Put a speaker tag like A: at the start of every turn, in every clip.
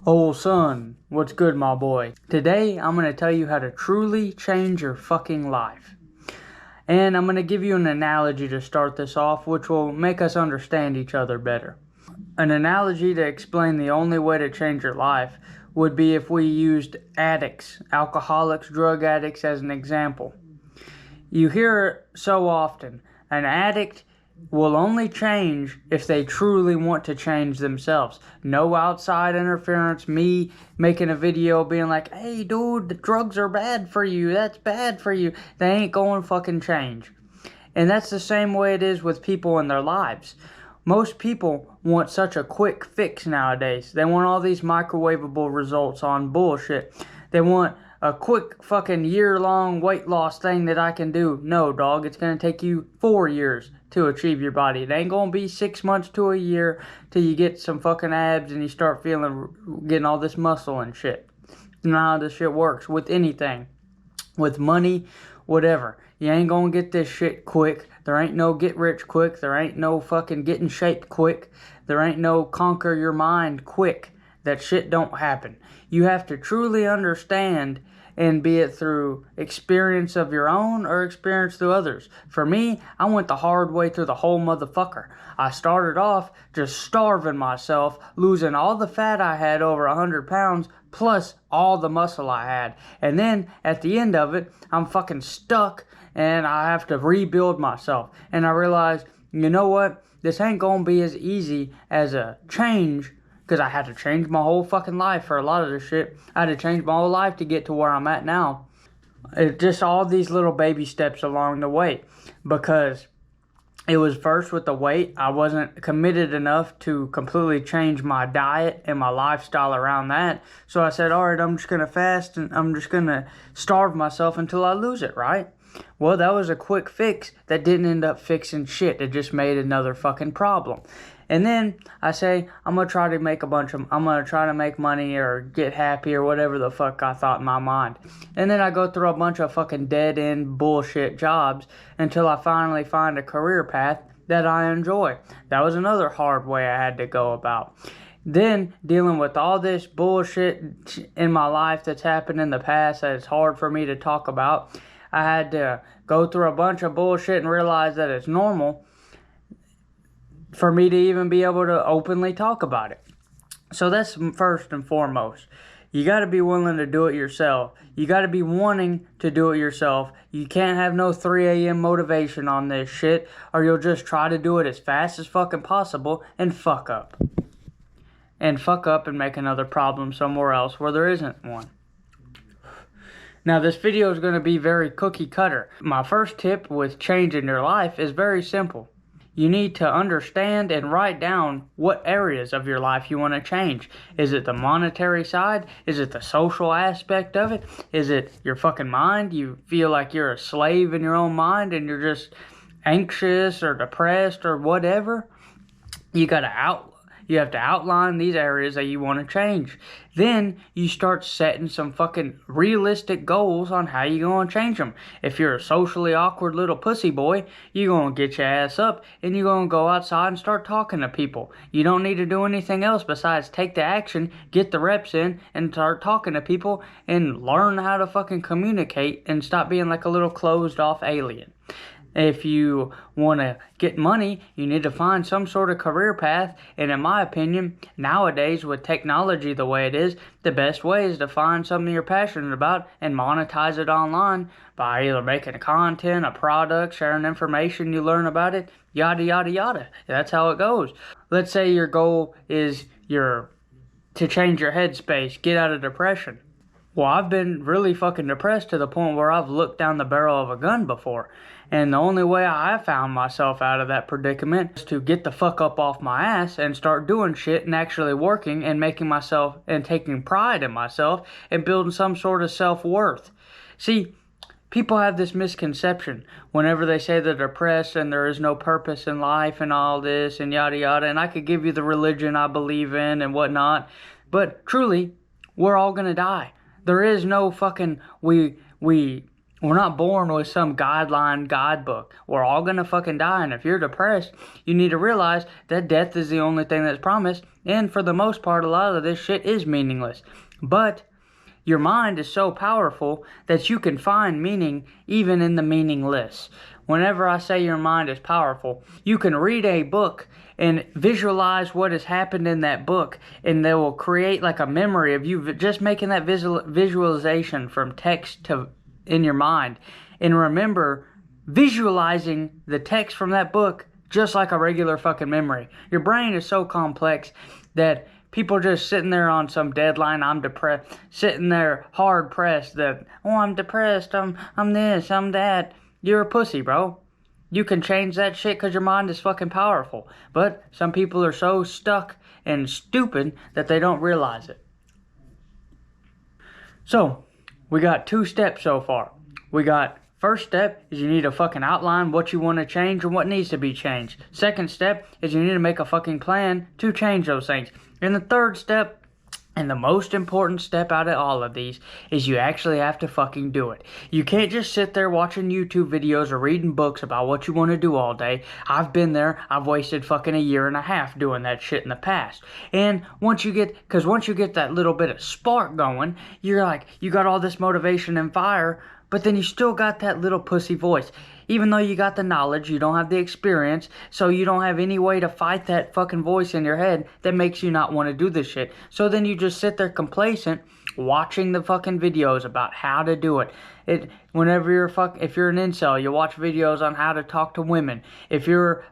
A: Oh son, what's good my boy? Today I'm going to tell you how to truly change your fucking life. And I'm going to give you an analogy to start this off, which will make us understand each other better. An analogy to explain the only way to change your life would be if we used addicts, alcoholics, drug addicts as an example. You hear it so often, an addict will only change if they truly want to change themselves. No outside interference, me making a video being like, hey dude, the drugs are bad for you, that's bad for you. They ain't going to fucking change. And that's the same way it is with people in their lives. Most people want such a quick fix nowadays. They want all these microwavable results on bullshit. They want a quick fucking year-long weight loss thing that I can do. No, dog, it's going to take you 4 years to achieve your body. It ain't going to be 6 months to a year till you get some fucking abs and you start getting all this muscle and shit. You know how this shit works with anything. With money, whatever. You ain't going to get this shit quick. There ain't no get rich quick. There ain't no fucking get in shape quick. There ain't no conquer your mind quick. That shit don't happen. You have to truly understand, and be it through experience of your own or experience through others. For me, I went the hard way through the whole motherfucker. I started off just starving myself, losing all the fat I had, over 100 pounds, plus all the muscle I had. And then at the end of it, I'm fucking stuck and I have to rebuild myself. And I realized, you know what? This ain't gonna be as easy as a change, because I had to change my whole fucking life for a lot of this shit. I had to change my whole life to get to where I'm at now. It's just all these little baby steps along the way. Because it was first with the weight. I wasn't committed enough to completely change my diet and my lifestyle around that. So I said, alright, I'm just going to fast and I'm just going to starve myself until I lose it, right? Well, that was a quick fix that didn't end up fixing shit. It just made another fucking problem. And then I say, I'm going to try to make money or get happy or whatever the fuck I thought in my mind. And then I go through a bunch of fucking dead-end bullshit jobs until I finally find a career path that I enjoy. That was another hard way I had to go about. Then, dealing with all this bullshit in my life that's happened in the past that it's hard for me to talk about, I had to go through a bunch of bullshit and realize that it's normal for me to even be able to openly talk about it. So that's first and foremost. You got to be willing to do it yourself. You got to be wanting to do it yourself. You can't have no 3 a.m. motivation on this shit, or you'll just try to do it as fast as fucking possible and fuck up. And fuck up and make another problem somewhere else where there isn't one. Now, this video is going to be very cookie cutter. My first tip with changing your life is very simple. You need to understand and write down what areas of your life you want to change. Is it the monetary side? Is it the social aspect of it? Is it your fucking mind? You feel like you're a slave in your own mind and you're just anxious or depressed or whatever? You have to outline these areas that you want to change. Then you start setting some fucking realistic goals on how you're going to change them. If you're a socially awkward little pussy boy, you're going to get your ass up and you're going to go outside and start talking to people. You don't need to do anything else besides take the action, get the reps in, and start talking to people and learn how to fucking communicate and stop being like a little closed off alien. If you want to get money, you need to find some sort of career path. And in my opinion, nowadays with technology the way it is, the best way is to find something you're passionate about and monetize it online by either making content, a product, sharing information you learn about it, yada, yada, yada. That's how it goes. Let's say your goal is to change your headspace, get out of depression. Well, I've been really fucking depressed to the point where I've looked down the barrel of a gun before. And the only way I found myself out of that predicament is to get the fuck up off my ass and start doing shit and actually working and making myself and taking pride in myself and building some sort of self-worth. See, people have this misconception whenever they say they're depressed and there is no purpose in life and all this and yada yada. And I could give you the religion I believe in and whatnot. But truly, we're all gonna die. There is no fucking, we We're not born with some guideline guidebook. We're all gonna fucking die, and if you're depressed, you need to realize that death is the only thing that's promised, and for the most part, a lot of this shit is meaningless. But your mind is so powerful that you can find meaning even in the meaningless. Whenever I say your mind is powerful, you can read a book and visualize what has happened in that book, and they will create like a memory of you just making that visualization from text to in your mind. And remember, visualizing the text from that book just like a regular fucking memory. Your brain is so complex that people just sitting there on some deadline, I'm depressed, sitting there hard pressed that, oh, I'm depressed, I'm this, I'm that. You're a pussy, bro. You can change that shit because your mind is fucking powerful. But some people are so stuck and stupid that they don't realize it. So, we got 2 steps so far. We got, first step is you need to fucking outline what you want to change and what needs to be changed. Second step is you need to make a fucking plan to change those things. And the third step, and the most important step out of all of these, is you actually have to fucking do it. You can't just sit there watching YouTube videos or reading books about what you want to do all day. I've been there. I've wasted fucking a year and a half doing that shit in the past. And once you get that little bit of spark going, you're like, you got all this motivation and fire, but then you still got that little pussy voice. Even though you got the knowledge, you don't have the experience, so you don't have any way to fight that fucking voice in your head that makes you not want to do this shit. So then you just sit there complacent, watching the fucking videos about how to do it. Whenever if you're an incel, you watch videos on how to talk to women. If you're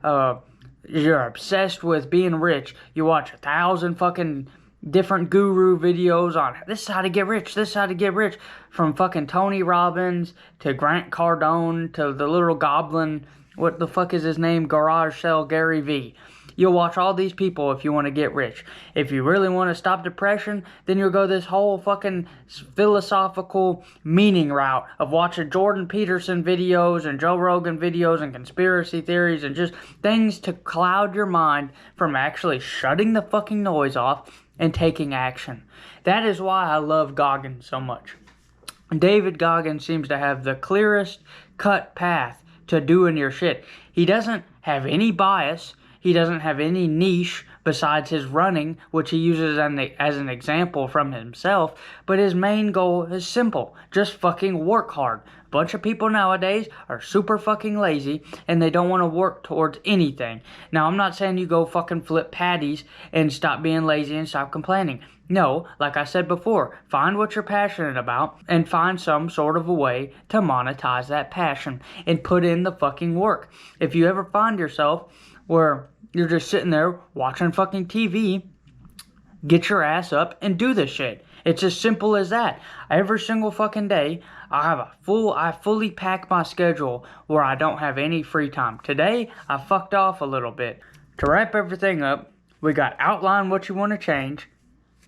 A: obsessed with being rich, you watch 1,000 fucking different guru videos on this is how to get rich, this is how to get rich, from fucking Tony Robbins to Grant Cardone to the little goblin, what the fuck is his name, garage sale Gary V. You'll watch all these people if you want to get rich. If you really want to stop depression, then you'll go this whole fucking philosophical meaning route of watching Jordan Peterson videos and Joe Rogan videos and conspiracy theories and just things to cloud your mind from actually shutting the fucking noise off and taking action. That is why I love Goggins so much. David Goggins seems to have the clearest cut path to doing your shit. He doesn't have any bias. He doesn't have any niche besides his running, which he uses as an example from himself. But his main goal is simple. Just fucking work hard. A bunch of people nowadays are super fucking lazy and they don't want to work towards anything. Now, I'm not saying you go fucking flip patties and stop being lazy and stop complaining. No, like I said before, find what you're passionate about and find some sort of a way to monetize that passion and put in the fucking work. If you ever find yourself where you're just sitting there watching fucking TV, get your ass up and do this shit. It's as simple as that. Every single fucking day, I fully pack my schedule where I don't have any free time. Today, I fucked off a little bit. To wrap everything up, we got outline what you want to change,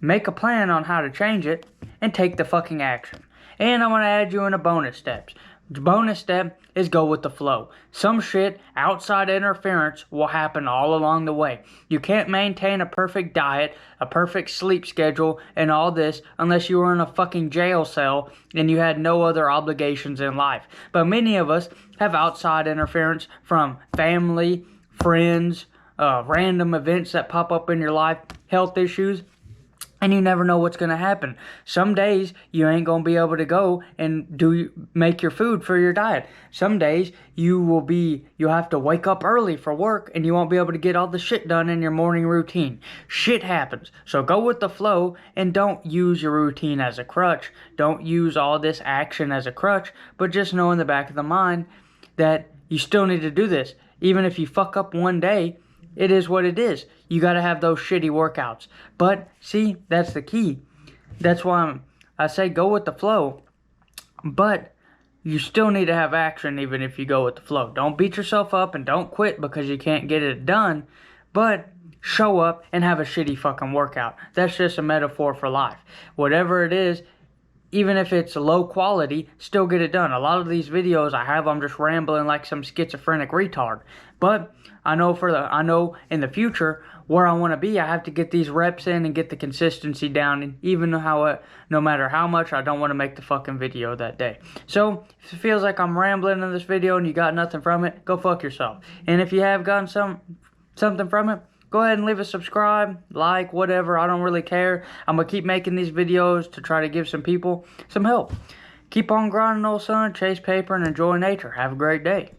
A: make a plan on how to change it, and take the fucking action. And I'm going to add you in a bonus steps. The bonus step is go with the flow. Some shit, outside interference, will happen all along the way. You can't maintain a perfect diet, a perfect sleep schedule, and all this unless you were in a fucking jail cell and you had no other obligations in life. But many of us have outside interference from family, friends, random events that pop up in your life, health issues. And you never know what's going to happen. Some days you ain't going to be able to go and make your food for your diet. Some days you'll have to wake up early for work and you won't be able to get all the shit done in your morning routine. Shit happens. So go with the flow and don't use your routine as a crutch. Don't use all this action as a crutch, but just know in the back of the mind that you still need to do this. Even if you fuck up one day, it is what it is. You got to have those shitty workouts. But, see, that's the key. That's why I say go with the flow. But you still need to have action even if you go with the flow. Don't beat yourself up and don't quit because you can't get it done. But show up and have a shitty fucking workout. That's just a metaphor for life. Whatever it is, even if it's low quality, still get it done. A lot of these videos I'm just rambling like some schizophrenic retard. But I know in the future, where I want to be, I have to get these reps in and get the consistency down, and even no matter how much I don't want to make the fucking video that day. So if it feels like I'm rambling in this video and you got nothing from it, go fuck yourself. And if you have gotten something from it, go ahead and leave a subscribe, like, whatever. I don't really care. I'm gonna keep making these videos to try to give some people some help. Keep on grinding, old son. Chase paper and enjoy nature. Have a great day.